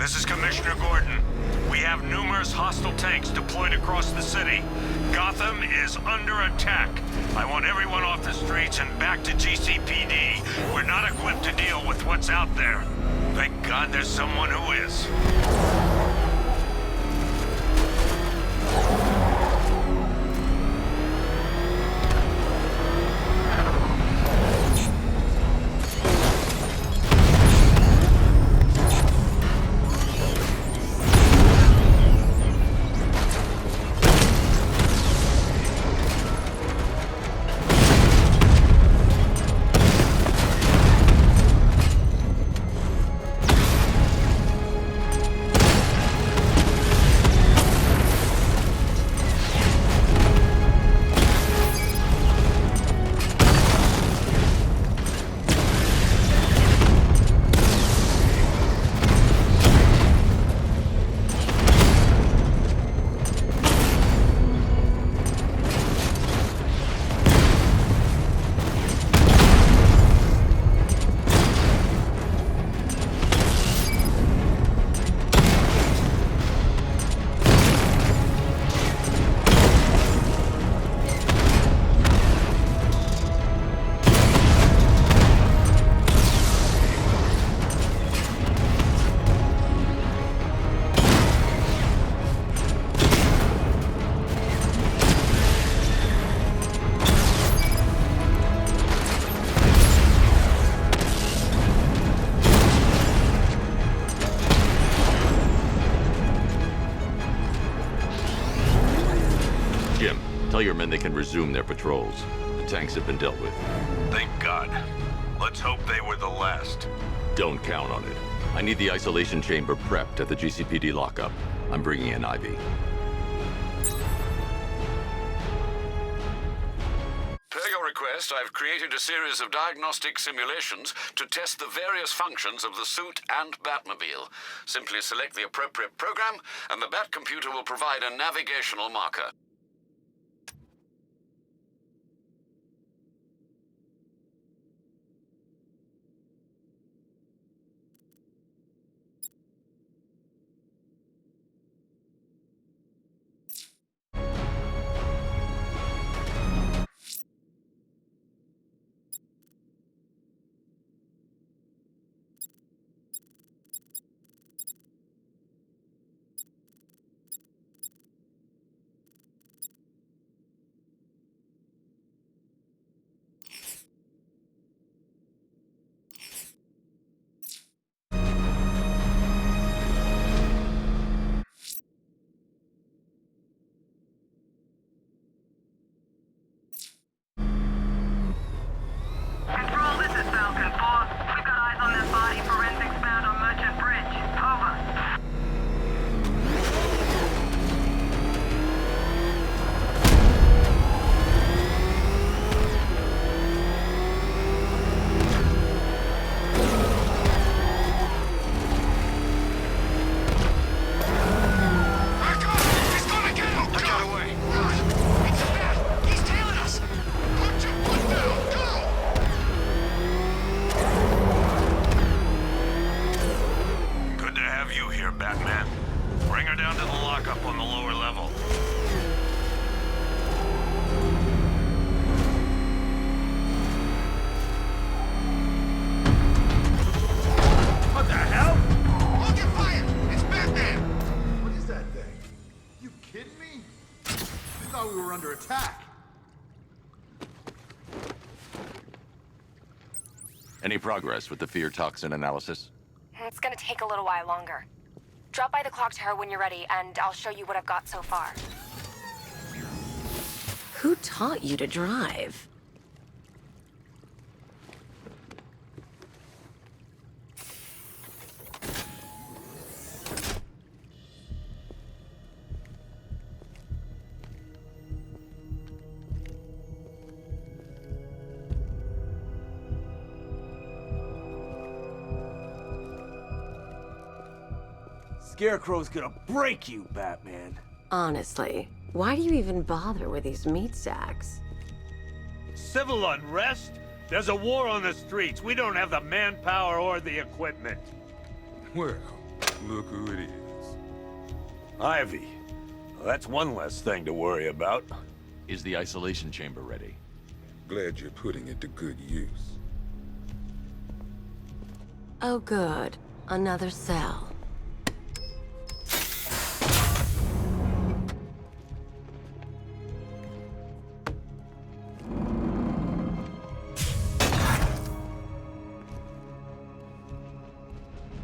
This is Commissioner Gordon. We have numerous hostile tanks deployed across the city. Gotham is under attack. I want everyone off the streets and back to GCPD. We're not equipped to deal with what's out there. Thank God there's someone who is. Tell your men they can resume their patrols. The tanks have been dealt with. Thank God. Let's hope they were the last. Don't count on it. I need the isolation chamber prepped at the GCPD lockup. I'm bringing in Ivy. Per your request, I've created a series of diagnostic simulations to test the various functions of the suit and Batmobile. Simply select the appropriate program, and the Bat computer will provide a navigational marker. Batman. Bring her down to the lockup on the lower level. What the hell? Hold your fire! It's Batman! What is that thing? You kidding me? I thought we were under attack. Any progress with the fear toxin analysis? It's gonna take a little while longer. Drop by the clock tower when you're ready, and I'll show you what I've got so far. Who taught you to drive? Scarecrow's gonna break you, Batman. Honestly, why do you even bother with these meat sacks? Civil unrest? There's a war on the streets. We don't have the manpower or the equipment. Well, Look who it is. Ivy. Well, that's one less thing to worry about. Is the isolation chamber ready? Glad you're putting it to good use. Oh, good. Another cell.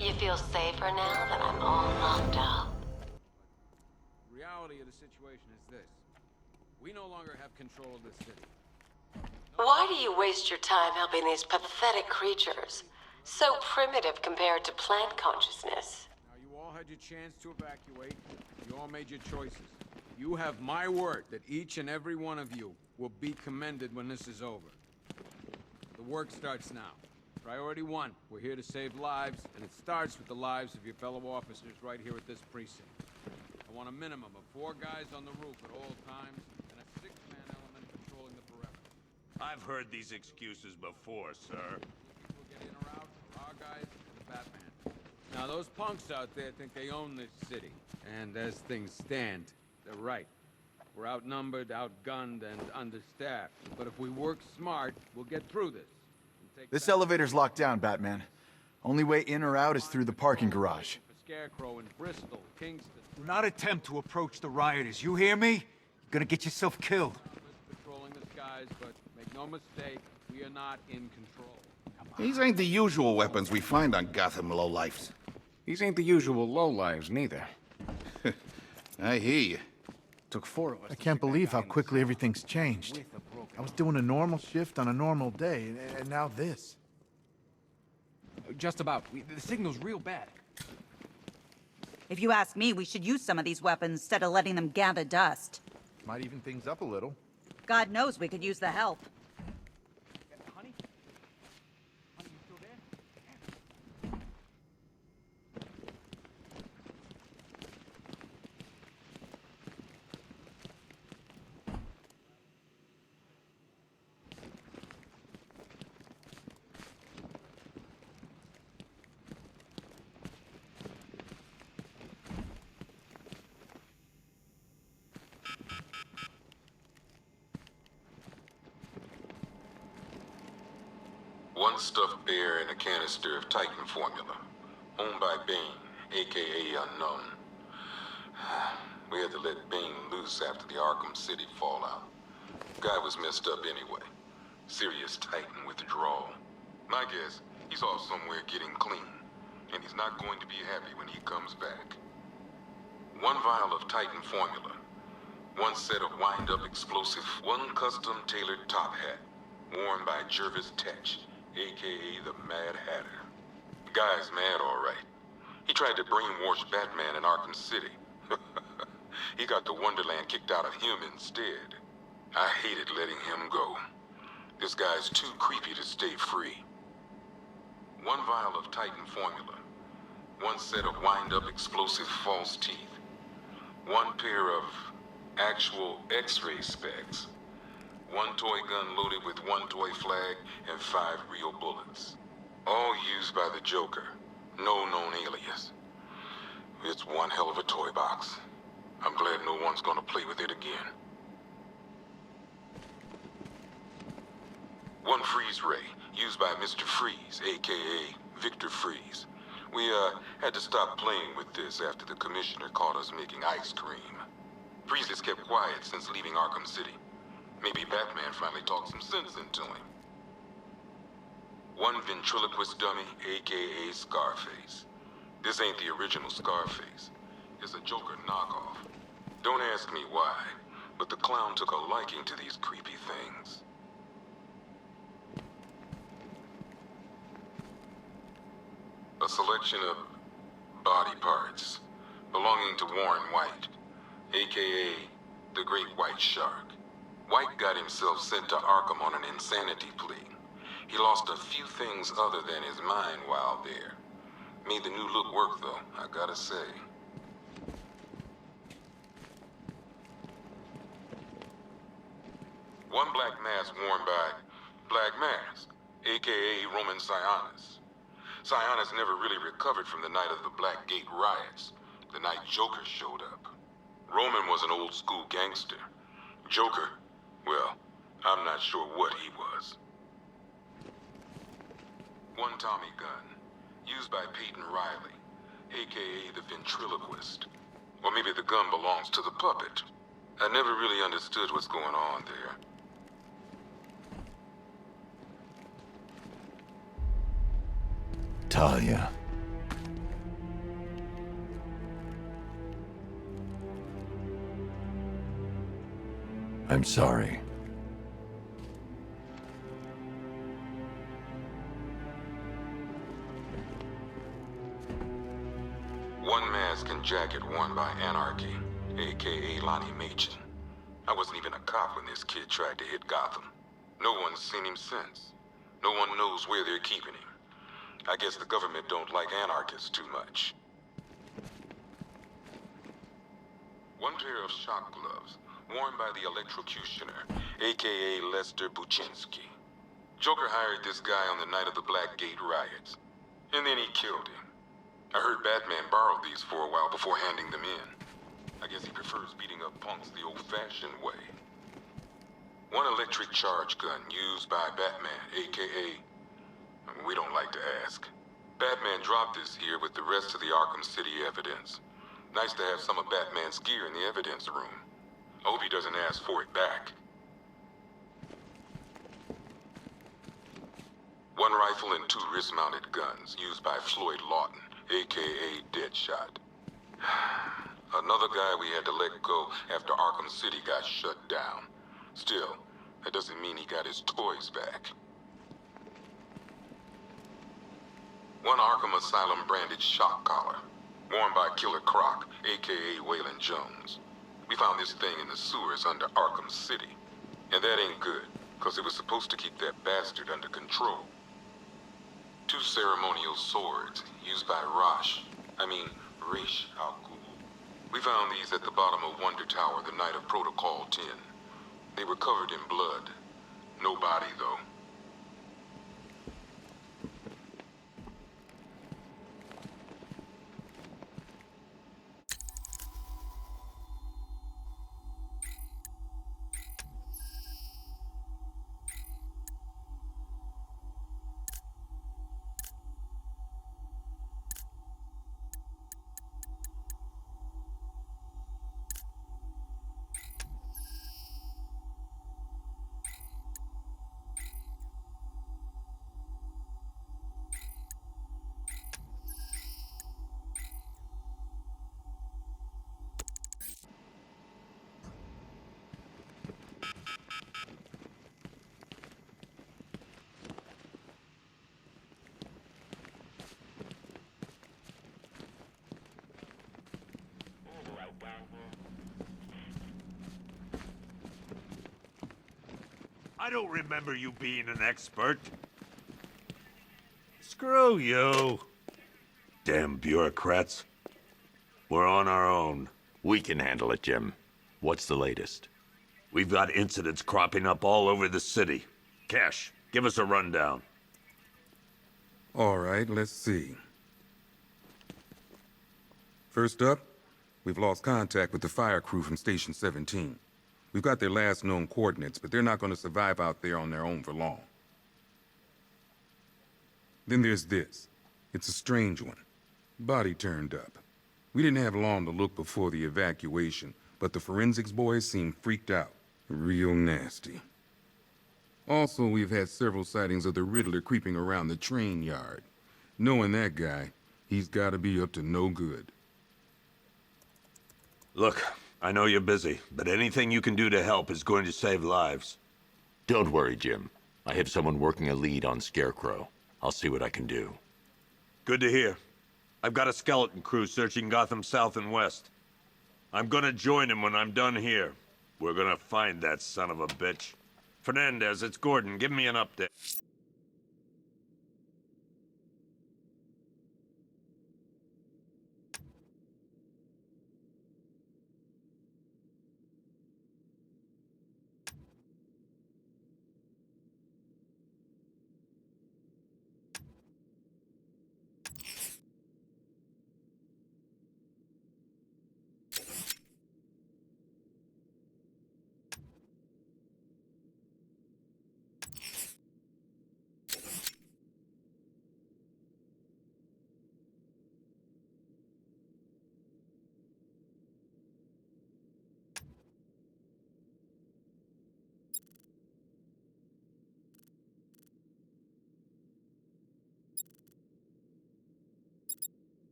You feel safer now that I'm all locked up? The reality of the situation is this. We no longer have control of this city. Why do you waste your time helping these pathetic creatures? So primitive compared to plant consciousness. Now, you all had your chance to evacuate. You all made your choices. You have my word that each and every one of you will be commended when this is over. The work starts now. Priority 1, we're here to save lives, and it starts with the lives of your fellow officers right here at this precinct. I want a minimum of 4 guys on the roof at all times, and a 6-man element patrolling the perimeter. I've heard these excuses before, sir. People get in or out, our guys and the Batman. Now, those punks out there think they own this city, and as things stand, they're right. We're outnumbered, outgunned, and understaffed. But if we work smart, we'll get through this. This elevator's locked down, Batman. Only way in or out is through the parking garage. For Scarecrow in Bristol, Kingston. Do not attempt to approach the rioters. You hear me? You're gonna get yourself killed. Patrolling the skies, but make no mistake, we are not in control. These ain't the usual weapons we find on Gotham lowlifes. These ain't the usual lowlives, neither. I hear you. Took 4 of us. I can't believe how quickly everything's changed. I was doing a normal shift on a normal day, and now this. Just about. The signal's real bad. If you ask me, we should use some of these weapons instead of letting them gather dust. Might even things up a little. God knows we could use the help. Honey? Honey, you still there? One stuffed bear and a canister of Titan formula, owned by Bane, aka Unknown. We had to let Bane loose after the Arkham City fallout. Guy was messed up anyway. Serious Titan withdrawal. My guess, he's off somewhere getting clean, and he's not going to be happy when he comes back. 1 vial of Titan formula, 1 set of wind-up explosive, 1 custom-tailored top hat, worn by Jervis Tetch, aka the Mad Hatter. The guy's mad, all right. He tried to brainwash Batman in Arkham City. He got the Wonderland kicked out of him instead. I hated letting him go. This guy's too creepy to stay free. 1 vial of Titan formula, 1 set of wind-up explosive false teeth, 1 pair of actual X-ray specs, 1 toy gun loaded with 1 toy flag and 5 real bullets. All used by the Joker. No known alias. It's one hell of a toy box. I'm glad no one's gonna play with it again. 1 freeze ray, used by Mr. Freeze, aka Victor Freeze. We, had to stop playing with this after the commissioner caught us making ice cream. Freeze has kept quiet since leaving Arkham City. Maybe Batman finally talked some sense into him. 1 ventriloquist dummy, aka Scarface. This ain't the original Scarface. It's a Joker knockoff. Don't ask me why, but the clown took a liking to these creepy things. A selection of body parts belonging to Warren White, aka the Great White Shark. White got himself sent to Arkham on an insanity plea. He lost a few things other than his mind while there. Made the new look work, though, I gotta say. One black mask worn by Black Mask, aka Roman Sionis. Sionis never really recovered from the night of the Blackgate riots, the night Joker showed up. Roman was an old-school gangster. Joker, well, I'm not sure what he was. One Tommy gun, used by Peyton Riley, a.k.a. the ventriloquist. Or maybe the gun belongs to the puppet. I never really understood what's going on there. Talia. I'm sorry. One mask and jacket worn by Anarchy, a.k.a. Lonnie Machin. I wasn't even a cop when this kid tried to hit Gotham. No one's seen him since. No one knows where they're keeping him. I guess the government don't like anarchists too much. One pair of shock gloves, worn by the electrocutioner, a.k.a. Lester Buczynski. Joker hired this guy on the night of the Blackgate riots, and then he killed him. I heard Batman borrowed these for a while before handing them in. I guess he prefers beating up punks the old-fashioned way. One electric charge gun used by Batman, a.k.a. We don't like to ask. Batman dropped this here with the rest of the Arkham City evidence. Nice to have some of Batman's gear in the evidence room. I hope he doesn't ask for it back. One rifle and 2 wrist-mounted guns used by Floyd Lawton, a.k.a. Deadshot. Another guy we had to let go after Arkham City got shut down. Still, that doesn't mean he got his toys back. One Arkham Asylum branded shock collar, worn by Killer Croc, a.k.a. Waylon Jones. We found this thing in the sewers under Arkham City. And that ain't good, because it was supposed to keep that bastard under control. 2 ceremonial swords, used by Ra's al Ghul. We found these at the bottom of Wonder Tower the night of Protocol 10. They were covered in blood. No body, though. I don't remember you being an expert. Screw you. Damn bureaucrats. We're on our own. We can handle it, Jim. What's the latest? We've got incidents cropping up all over the city. Cash, give us a rundown. All right, let's see. First up, we've lost contact with the fire crew from Station 17. We've got their last known coordinates, but they're not going to survive out there on their own for long. Then there's this. It's a strange one. Body turned up. We didn't have long to look before the evacuation, but the forensics boys seemed freaked out. Real nasty. Also, we've had several sightings of the Riddler creeping around the train yard. Knowing that guy, he's got to be up to no good. Look, I know you're busy, but anything you can do to help is going to save lives. Don't worry, Jim. I have someone working a lead on Scarecrow. I'll see what I can do. Good to hear. I've got a skeleton crew searching Gotham South and West. I'm gonna join him when I'm done here. We're gonna find that son of a bitch. Fernandez, it's Gordon. Give me an update.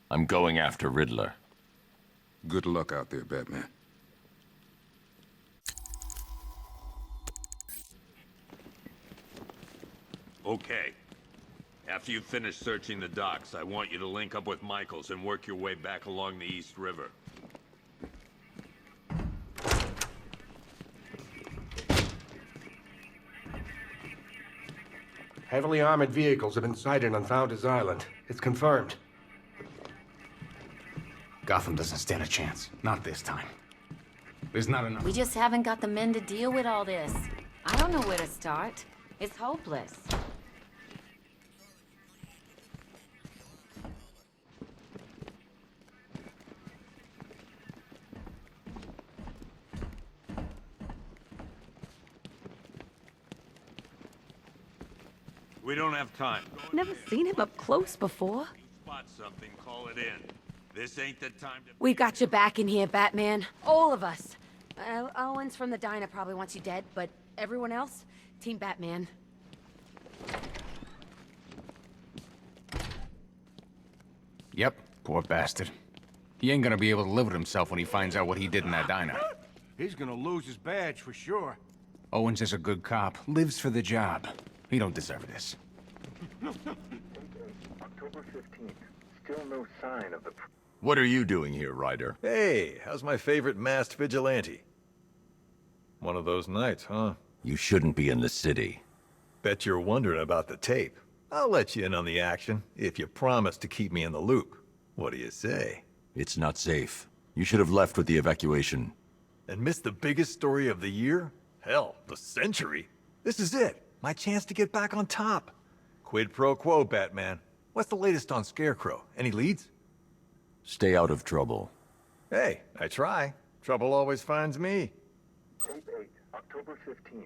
I'm going after Riddler. Good luck out there, Batman. Okay. After you finish searching the docks, I want you to link up with Michaels and work your way back along the East River. Heavily armored vehicles have been sighted on Founders Island. It's confirmed. Gotham doesn't stand a chance. Not this time. There's not enough. We just haven't got the men to deal with all this. I don't know where to start. It's hopeless. We don't have time. Never seen him up close before. Spot something, call it in. This ain't the time to... We've got your back in here, Batman. All of us. Owens from the diner probably wants you dead, but everyone else, Team Batman. Yep, poor bastard. He ain't gonna be able to live with himself when he finds out what he did in that diner. He's gonna lose his badge for sure. Owens is a good cop, lives for the job. He don't deserve this. October 15th. Still no sign of the... What are you doing here, Ryder? Hey, how's my favorite masked vigilante? One of those nights, huh? You shouldn't be in the city. Bet you're wondering about the tape. I'll let you in on the action if you promise to keep me in the loop. What do you say? It's not safe. You should have left with the evacuation. And missed the biggest story of the year? Hell, the century. This is it. My chance to get back on top. Quid pro quo, Batman. What's the latest on Scarecrow? Any leads? Stay out of trouble. Hey, I try. Trouble always finds me. Tape 8, October 15th.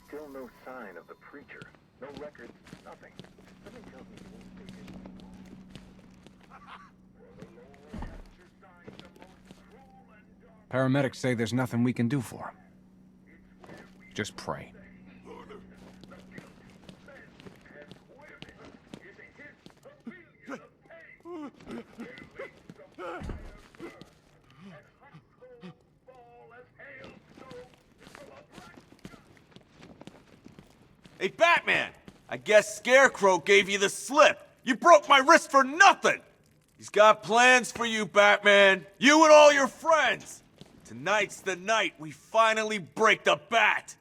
Still no sign of the preacher. No records, nothing. Something tells me he won't stay here. Paramedics say there's nothing we can do for him. Just pray. Hey, Batman! I guess Scarecrow gave you the slip. You broke my wrist for nothing! He's got plans for you, Batman. You and all your friends. Tonight's the night we finally break the bat.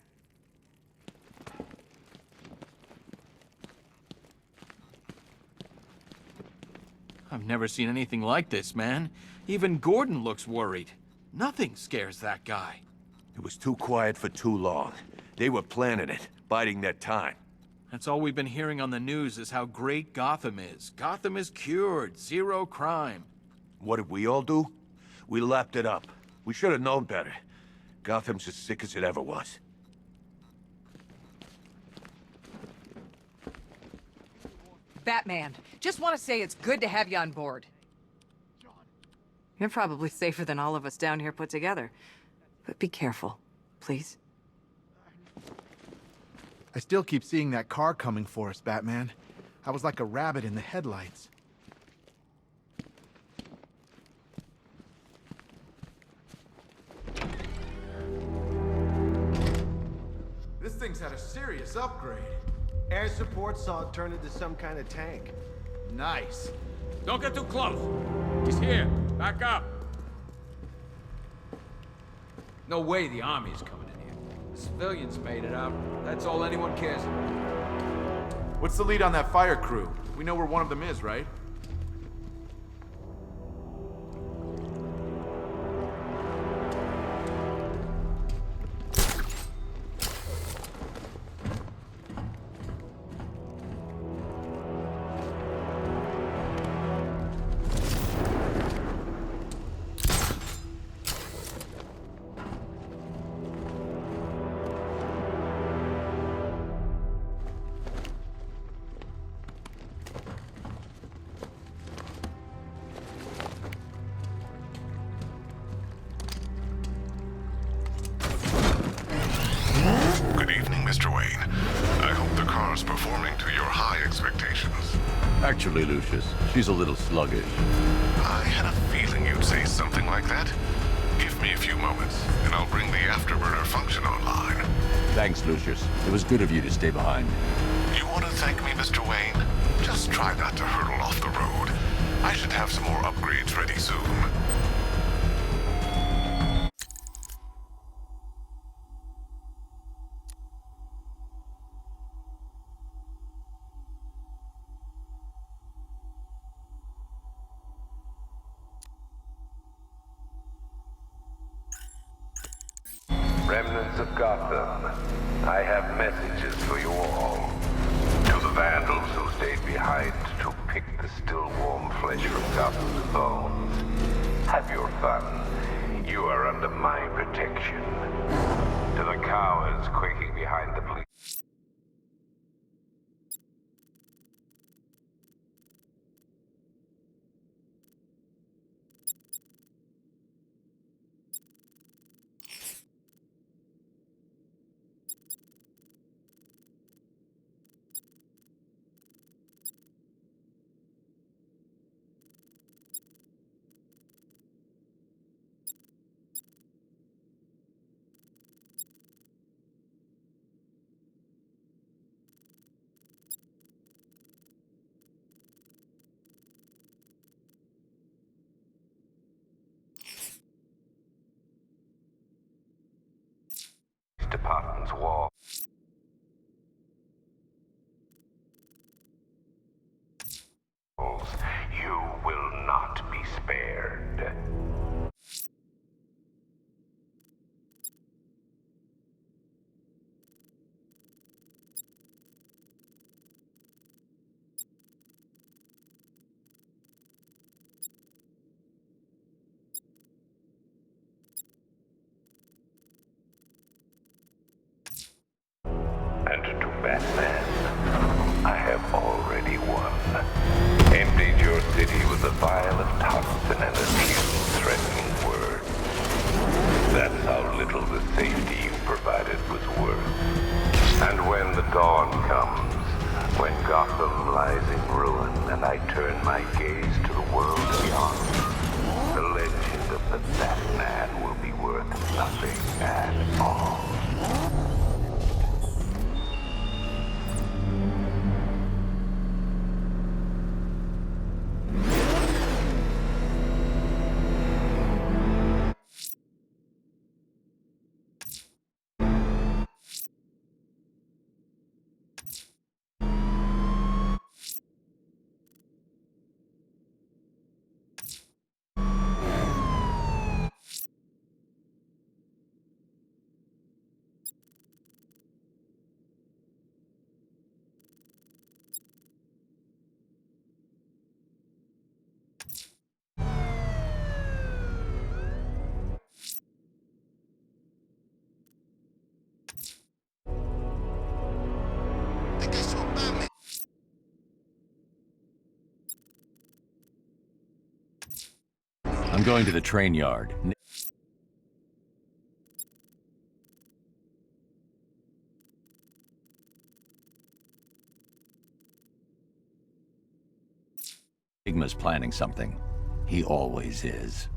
I've never seen anything like this, man. Even Gordon looks worried. Nothing scares that guy. It was too quiet for too long. They were planning it, biding their time. That's all we've been hearing on the news is how great Gotham is. Gotham is cured, zero crime. What did we all do? We lapped it up. We should have known better. Gotham's as sick as it ever was. Batman, just want to say it's good to have you on board. You're probably safer than all of us down here put together. But be careful, please. I still keep seeing that car coming for us, Batman. I was like a rabbit in the headlights. This thing's had a serious upgrade. Air support saw it turn into some kind of tank. Nice. Don't get too close. He's here. Back up. No way the army's coming in here. The civilians made it out. That's all anyone cares about. What's the lead on that fire crew? We know where one of them is, right? expectations. Actually, Lucius, she's a little sluggish. I had a feeling you'd say something like that. Give me a few moments, and I'll bring the afterburner function online. Thanks, Lucius. It was good of you to stay behind. You want to thank me, Mr. Wayne? Just try not to hurtle off the road. I should have some more upgrades ready soon. Remnants of Gotham, I have messages for you all. To the vandals who stayed behind to pick the still warm flesh from Gotham's bones. Have your fun. You are under my protection. To the cowards quaking behind the police. Department's wall. You will not be spared. And to Batman, I have already won. Emptied your city with a vial of toxin and a few threatening words. That's how little the safety you provided was worth. And when the dawn comes, when Gotham lies in ruin and I turn my gaze to the world beyond, the legend of the Batman will be worth nothing at all. I'm going to the train yard. Enigma's planning something. He always is.